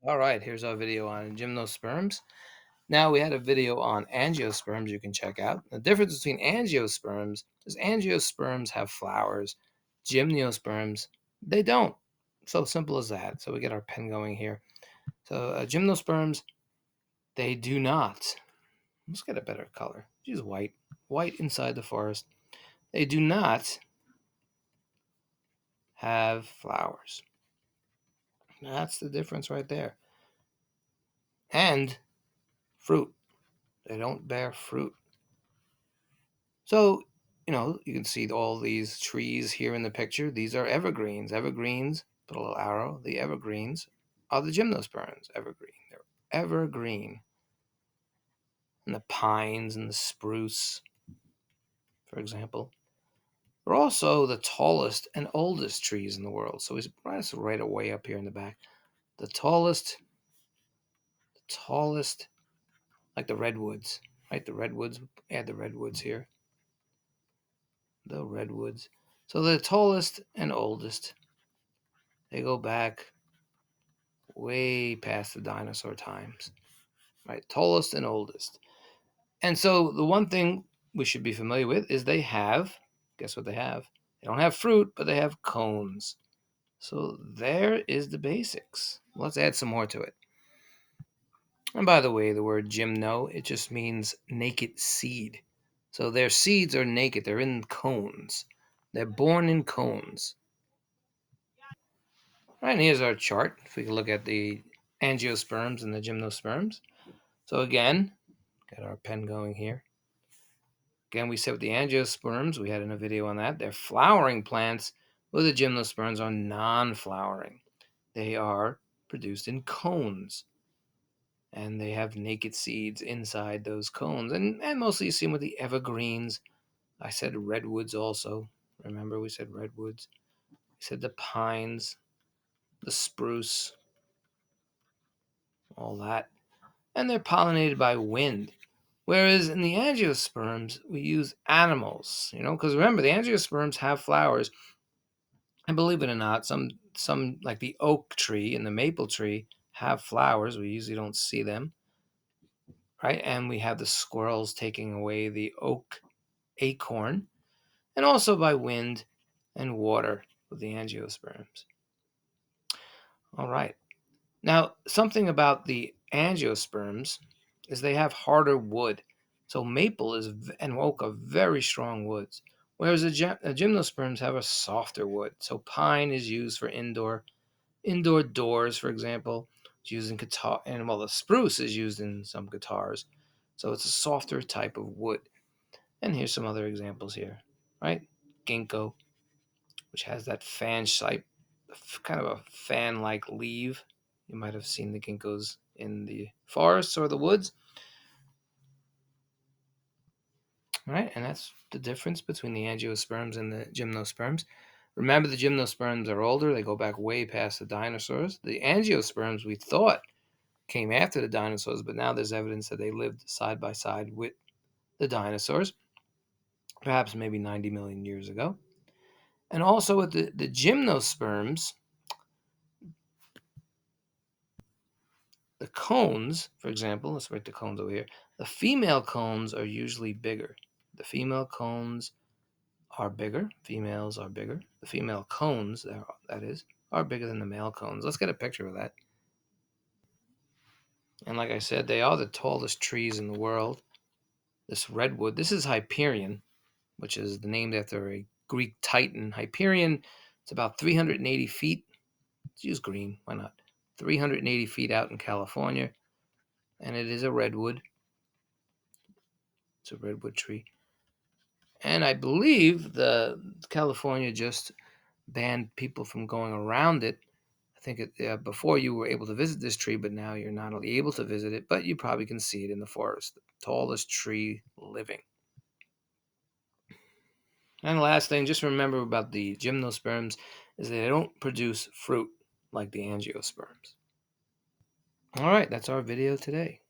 All right, here's our video on gymnosperms. Now we had a video on angiosperms you can check out. The difference between angiosperms is angiosperms have flowers. Gymnosperms, they don't. So simple as that. So we get our pen going here. So gymnosperms, they do not. Let's get a better color. Use white. White inside the forest. They do not have flowers. That's the difference right there. And fruit. They don't bear fruit. So, you can see all these trees here in the picture. These are evergreens. Evergreens, put a little arrow. The evergreens are the gymnosperms. Evergreen. They're evergreen. And the pines and the spruce, for example, are also the tallest and oldest trees in the world. So that's right away up here in the back. The tallest, like the redwoods, right? The redwoods, add the redwoods here. The redwoods. So the tallest and oldest, they go back way past the dinosaur times, right? Tallest and oldest. And so the one thing we should be familiar with is guess what they have? They don't have fruit, but they have cones. So there is the basics. Let's add some more to it. And by the way, the word gymno, it just means naked seed. So their seeds are naked. They're in cones. They're born in cones. All right, and here's our chart. If we can look at the angiosperms and the gymnosperms. So again, got our pen going here. Again, we said with the angiosperms, we had in a video on that, they're flowering plants, where the gymnosperms are non-flowering. They are produced in cones, and they have naked seeds inside those cones. And mostly you see them with the evergreens. I said redwoods also. Remember, we said redwoods. We said the pines, the spruce, all that. And they're pollinated by wind. Whereas in the angiosperms, we use animals, because remember, the angiosperms have flowers. And believe it or not, some like the oak tree and the maple tree have flowers. We usually don't see them, right? And we have the squirrels taking away the oak acorn, and also by wind and water with the angiosperms. All right. Now, something about the angiosperms is they have harder wood. So maple and oak are very strong woods, whereas the gymnosperms have a softer wood. So pine is used for indoor doors, for example. It's used in guitar, and the spruce is used in some guitars. So it's a softer type of wood. And here's some other examples here, right? Ginkgo, which has that fan shape, kind of a fan-like leaf. You might have seen the ginkgos in the forests or the woods. All right, and that's the difference between the angiosperms and the gymnosperms. Remember, the gymnosperms are older. They go back way past the dinosaurs. The angiosperms, we thought, came after the dinosaurs, but now there's evidence that they lived side by side with the dinosaurs, perhaps maybe 90 million years ago. And also with the gymnosperms, the cones, for example, let's write the cones over here. The female cones are usually bigger. The female cones are bigger. Females are bigger. The female cones, that is, are bigger than the male cones. Let's get a picture of that. And like I said, they are the tallest trees in the world. This redwood, this is Hyperion, which is named after a Greek titan. Hyperion, it's about 380 feet. Let's use green, why not? 380 feet out in California. And it is a redwood. It's a redwood tree. And I believe the California just banned people from going around it. I think before you were able to visit this tree, but now you're not only able to visit it, but you probably can see it in the forest. The tallest tree living. And the last thing, just remember about the gymnosperms is that they don't produce fruit like the angiosperms. All right, that's our video today.